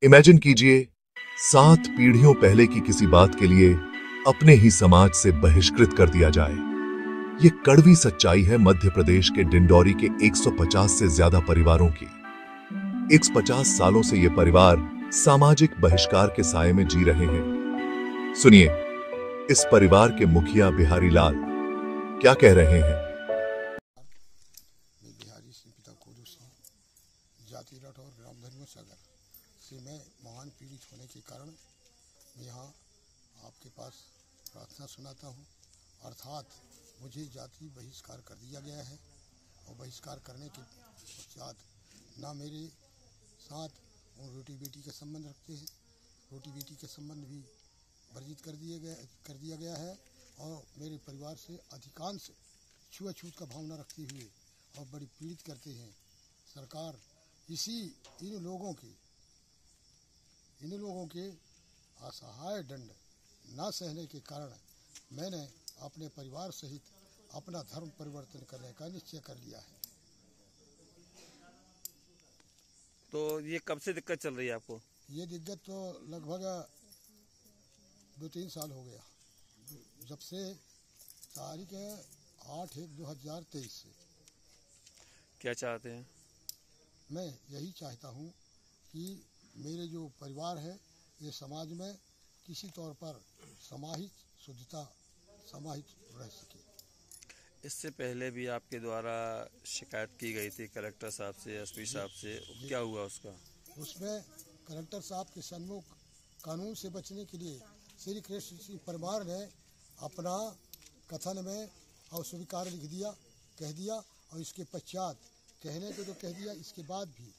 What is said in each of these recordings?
Imagine कीजिए 7 पीढ़ियों पहले की किसी बात के लिए अपने ही समाज से बहिष्कृत कर दिया जाए। ये कड़वी सच्चाई है मध्य प्रदेश के डिंडौरी के 150 से ज्यादा परिवारों की। 150 सालों से ये परिवार सामाजिक बहिष्कार के साए में जी रहे हैं। सुनिए इस परिवार के मुखिया बिहारी लाल क्या कह रहे हैं। मैं बिहारी सिंह पिता कोदू सिंह जाति राठौर ग्राम धर्म सागर से मैं महान पीड़ित होने के कारण यहाँ आपके पास प्रार्थना सुनाता हूँ। अर्थात मुझे जाति बहिष्कार कर दिया गया है और बहिष्कार करने के पश्चात ना मेरे साथ वो रोटी बेटी के संबंध रखते हैं, रोटी बेटी के संबंध भी वर्जित कर दिया गया है और मेरे परिवार से अधिकांश छुआछूत का भावना रखते हुए और बड़ी पीड़ित करते हैं। सरकार इन लोगों के असहाय दंड न सहने के कारण मैंने अपने परिवार सहित अपना धर्म परिवर्तन करने का निश्चय कर लिया है। तो ये कब से दिक्कत चल रही है आपको? ये दिक्कत तो लगभग 2-3 साल हो गया, जब से तारीख 8/1/2023 से। क्या चाहते हैं? मैं यही चाहता हूँ कि मेरे जो परिवार है ये समाज में किसी तौर पर समाहित शुद्धता समाहित रह सके। इससे पहले भी आपके द्वारा शिकायत की गई थी कलेक्टर साहब से, एसपी साहब से, क्या हुआ उसका? उसमें कलेक्टर साहब के सन्मुख कानून से बचने के लिए श्री कृष्ण सिंह परमार ने अपना कथन में अस्वीकार लिख दिया, कह दिया और इसके पश्चात कहने को तो कह दिया, इसके बाद भी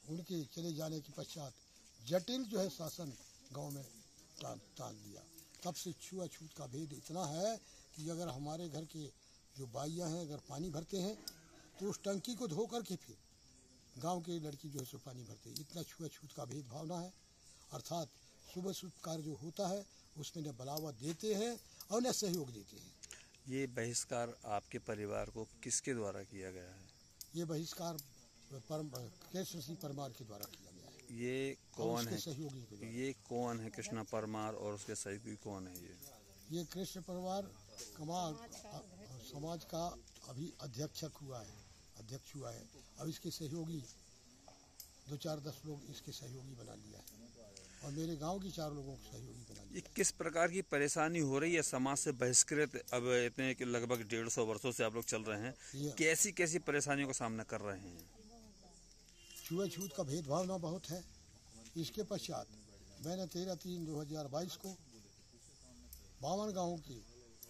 उनके चले जाने के पश्चात जटिल जो है शासन गांव में टाल दिया। तब से छुआछूत का भेद इतना है कि अगर हमारे घर के जो बाइयाँ हैं अगर पानी भरते हैं तो उस टंकी को धो करके फिर गांव के लड़की जो है सो पानी भरते हैं। इतना छुआछूत का भेद भावना है। अर्थात शुभ कार्य जो होता है उसमें न बढ़ावा देते हैं और न सहयोग देते हैं। ये बहिष्कार आपके परिवार को किसके द्वारा किया गया है? ये बहिष्कार कृष्ण सिंह परमार के द्वारा किया गया है। ये कौन है? सहयोगी ये कौन है कृष्णा परमार और उसके सहयोगी कौन है? ये कृष्ण परमार कमाल समाज का अभी अध्यक्ष हुआ है। अब इसके सहयोगी 2-4-10 लोग इसके सहयोगी बना लिया है और मेरे गांव की 4 लोगों को सहयोगी बना लिया। ये किस प्रकार की परेशानी हो रही है समाज से बहिष्कृत? अब इतने कि लगभग 150 वर्षों से आप लोग चल रहे हैं, कैसी परेशानियों का सामना कर रहे हैं? छुआछूत का भेदभाव ना बहुत है। इसके पश्चात मैंने 13/3/2022 को 52 गाँवों के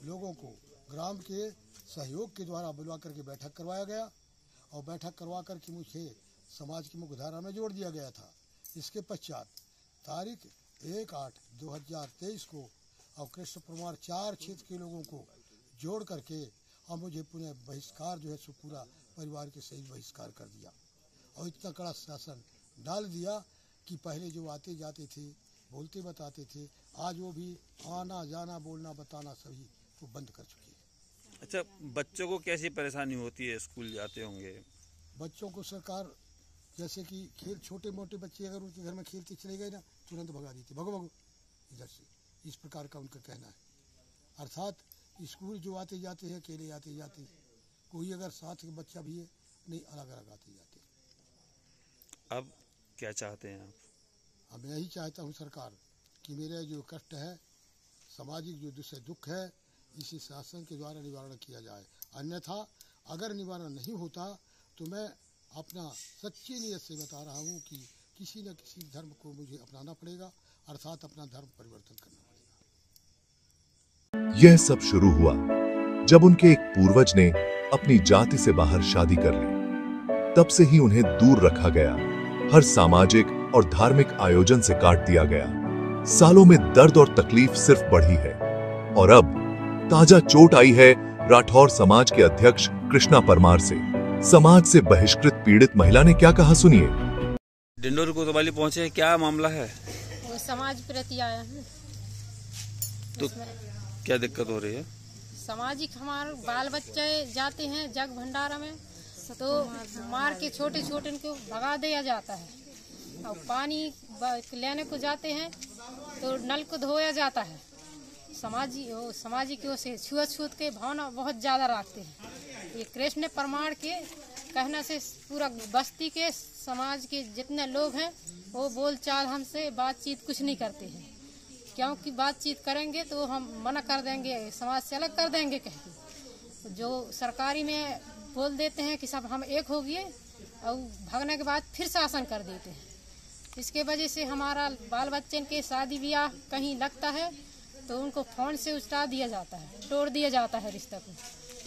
लोगों को ग्राम के सहयोग के द्वारा बुलवा करके बैठक करवाया गया और बैठक करवा करके मुझे समाज की मुख्यधारा में जोड़ दिया गया था। इसके पश्चात तारीख 1/8/2023 को और कृष्ण परमार 4 क्षेत्र के लोगों को जोड़ करके और मुझे पुनः बहिष्कार जो है सो पूरा परिवार के सहित बहिष्कार कर दिया और इतना कड़ा शासन डाल दिया कि पहले जो आते जाते थे बोलते बताते थे, आज वो भी आना जाना बोलना बताना सभी वो बंद कर चुके हैं। अच्छा, बच्चों को कैसी परेशानी होती है? स्कूल जाते होंगे बच्चों को सरकार जैसे कि खेल, छोटे मोटे बच्चे अगर उनके घर में खेलते चले गए ना तुरंत भगा देते, भगो इधर से, इस प्रकार का उनका कहना है। अर्थात स्कूल जो आते जाते हैं अकेले आते जाते, कोई अगर साथ का बच्चा भी है नहीं, अलग अलग आते जाते। अब क्या चाहते हैं आप? अब यही चाहता हूँ सरकार कि मेरा जो कष्ट है सामाजिक जो दुख है इसी शासन के द्वारा निवारण किया जाए। अन्यथा अगर निवारण नहीं होता तो मैं अपना सच्ची नीयत से बता रहा हूँ कि किसी न किसी धर्म को मुझे अपनाना पड़ेगा, अर्थात अपना धर्म परिवर्तन करना पड़ेगा। यह सब शुरू हुआ जब उनके एक पूर्वज ने अपनी जाति से बाहर शादी कर ली। तब से ही उन्हें दूर रखा गया, हर सामाजिक और धार्मिक आयोजन से काट दिया गया। सालों में दर्द और तकलीफ सिर्फ बढ़ी है और अब ताजा चोट आई है राठौर समाज के अध्यक्ष कृष्णा परमार से। समाज से बहिष्कृत पीड़ित महिला ने क्या कहा, सुनिए। डिंडौरी कोतवाली पहुंचे, क्या मामला है? वो समाज प्रति आया है तो क्या दिक्कत हो रही है? सामाजिक हमारे बाल बच्चे जाते हैं जग भंडारा में तो मार के छोटे छोटे को भगा दिया जाता है और पानी लेने को जाते हैं तो नल को धोया जाता है। सामाजिक से छुआछूत के भावना बहुत ज़्यादा रखते हैं। ये कृष्ण प्रमाण के कहने से पूरा बस्ती के समाज के जितने लोग हैं वो बोलचाल हमसे बातचीत कुछ नहीं करते हैं, क्योंकि बातचीत करेंगे तो हम मना कर देंगे, समाज से अलग कर देंगे कहते। जो सरकारी में बोल देते हैं कि सब हम एक हो गए और भागने के बाद फिर शासन कर देते हैं। इसके वजह से हमारा बाल बच्चन के शादी ब्याह कहीं लगता है तो उनको फोन से उठा दिया जाता है, तोड़ दिया जाता है रिश्ते को।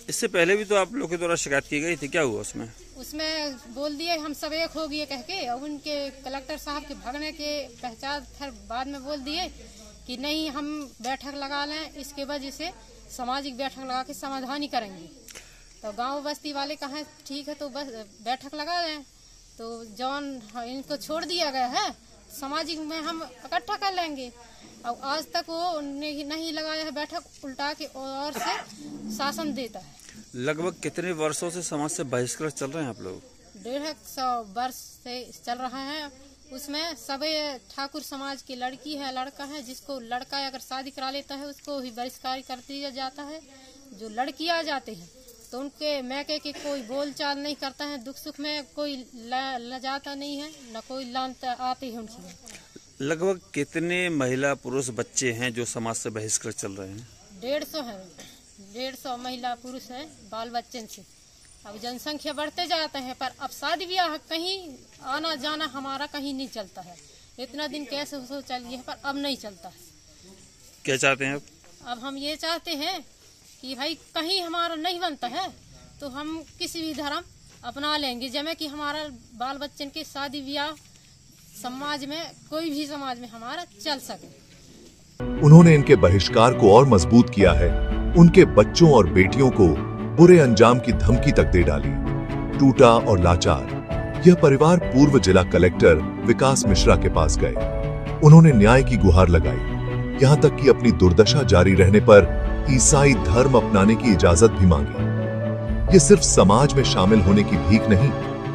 इससे पहले भी तो आप लोग के द्वारा शिकायत की गई थी, क्या हुआ उसमें? उसमें बोल दिए हम सब एक हो गए कह के, और उनके कलेक्टर साहब के भागने के पहचान फिर बाद में बोल दिए कि नहीं हम बैठक लगा लें, इसके वजह से सामाजिक बैठक लगा के समाधान ही करेंगे। तो गांव बस्ती वाले कहें ठीक है तो बस बैठक लगा लें, तो जौन इनको छोड़ दिया गया है सामाजिक में हम इकट्ठा कर लेंगे। और आज तक वो नहीं लगाया है बैठक, उल्टा के और से शासन देता है। लगभग कितने वर्षों से समाज से बहिष्कृत चल रहे हैं आप लोग? 150 वर्ष से चल रहा है। उसमें सभी ठाकुर समाज की लड़की है, लड़का है, जिसको लड़का अगर शादी करा लेता है उसको ही बहिष्कार कर दिया जाता है। जो लड़की आ जाते हैं तो उनके मैके के कोई बोलचाल नहीं करता है, दुख सुख में कोई लजाता नहीं है, न कोई लानता आते हैं उनकी। लगभग कितने महिला पुरुष बच्चे हैं जो समाज से बहिष्कृत चल रहे हैं? 150 है, 150 महिला पुरुष हैं बाल बच्चन से। अब जनसंख्या बढ़ते जाते हैं पर अब शादी ब्याह कहीं आना जाना हमारा कहीं नहीं चलता है। इतना दिन कैसे हो चलिए पर अब नहीं चलता है। क्या चाहते हैं आप? अब हम ये चाहते हैं कि भाई कहीं हमारा नहीं बनता है तो हम किसी भी धर्म अपना लेंगे, जैसे कि हमारा बाल बच्चन के शादी ब्याह समाज में कोई भी समाज में हमारा चल सके। उन्होंने इनके बहिष्कार को और मजबूत किया है। उनके बच्चों और बेटियों को बुरे अंजाम की धमकी तक दे डाली। टूटा और लाचार यह परिवार पूर्व जिला कलेक्टर विकास मिश्रा के पास गए। उन्होंने न्याय की गुहार लगाई, यहाँ तक कि अपनी दुर्दशा जारी रहने पर ईसाई धर्म अपनाने की इजाजत भी मांगी। ये सिर्फ समाज में शामिल होने की भीख नहीं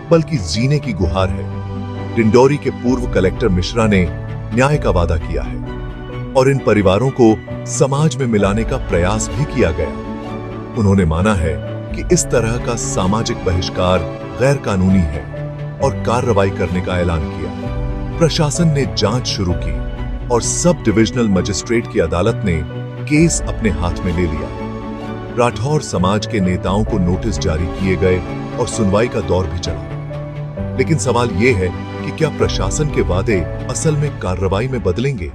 बल्कि जीने की गुहार है। डिंडोरी के पूर्व कलेक्टर मिश्रा ने न्याय का वादा किया है और इन परिवारों को समाज में मिलाने का प्रयास भी किया गया। उन्होंने माना है कि इस तरह का सामाजिक बहिष्कार गैर कानूनी है और कार्रवाई करने का ऐलान किया। प्रशासन ने जांच शुरू की और सब डिविजनल मजिस्ट्रेट की अदालत ने केस अपने हाथ में ले लिया। राठौर समाज के नेताओं को नोटिस जारी किए गए और सुनवाई का दौर भी चला। लेकिन सवाल यह है कि क्या प्रशासन के वादे असल में कार्रवाई में बदलेंगे?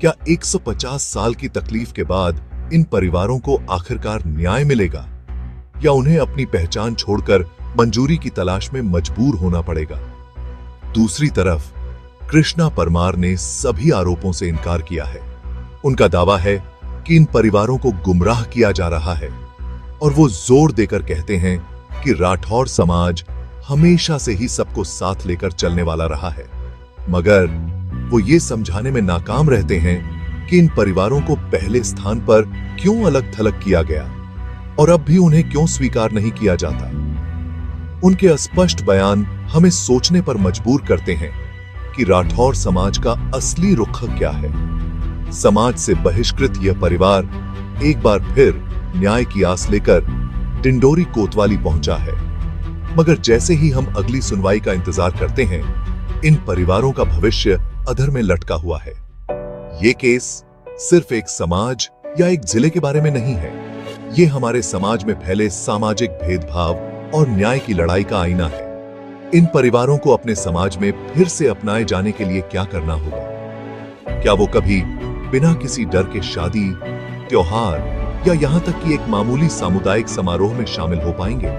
क्या 150 साल की तकलीफ के बाद इन परिवारों को आखिरकार न्याय मिलेगा या उन्हें अपनी पहचान छोड़कर मंजूरी की तलाश में मजबूर होना पड़ेगा? दूसरी तरफ कृष्णा परमार ने सभी आरोपों से इनकार किया है। उनका दावा है कि इन परिवारों को गुमराह किया जा रहा है और वो जोर देकर कहते हैं कि राठौर समाज हमेशा से ही सबको साथ लेकर चलने वाला रहा है, मगर वो ये समझाने में नाकाम रहते हैं कि इन परिवारों को पहले स्थान पर क्यों अलग थलग किया गया और अब भी उन्हें क्यों स्वीकार नहीं किया जाता। उनके अस्पष्ट बयान हमें सोचने पर मजबूर करते हैं कि राठौर समाज का असली रुख क्या है। समाज से बहिष्कृत यह परिवार एक बार फिर न्याय की आस लेकर डिंडोरी कोतवाली पहुंचा है, मगर जैसे ही हम अगली सुनवाई का इंतजार करते हैं, इन परिवारों का भविष्य अधर में लटका हुआ है। ये केस सिर्फ एक समाज या एक जिले के बारे में नहीं है, ये हमारे समाज में फैले सामाजिक भेदभाव और न्याय की लड़ाई का आईना है। इन परिवारों को अपने समाज में फिर से अपनाए जाने के लिए क्या करना होगा? क्या वो कभी बिना किसी डर के शादी, त्योहार या यहां तक कि एक मामूली सामुदायिक समारोह में शामिल हो पाएंगे?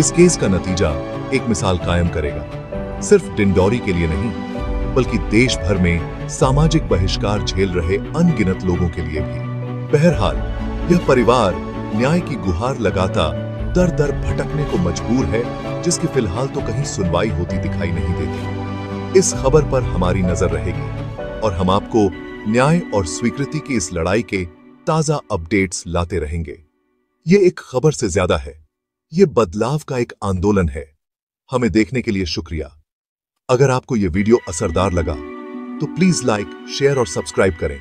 इस केस का नतीजा एक मिसाल कायम करेगा, सिर्फ डिंडोरी के लिए नहीं बल्कि देश भर में सामाजिक बहिष्कार झेल रहे अनगिनत लोगों के लिए भी। बहरहाल यह परिवार न्याय की गुहार लगाता दर दर भटकने को मजबूर है, जिसकी फिलहाल तो कहीं सुनवाई होती दिखाई नहीं देती। इस खबर पर हमारी नजर रहेगी और हम आपको न्याय और स्वीकृति की इस लड़ाई के ताजा अपडेट्स लाते रहेंगे। ये एक खबर से ज्यादा है, ये बदलाव का एक आंदोलन है। हमें देखने के लिए शुक्रिया। अगर आपको ये वीडियो असरदार लगा तो प्लीज लाइक, शेयर और सब्सक्राइब करें।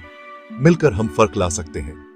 मिलकर हम फर्क ला सकते हैं।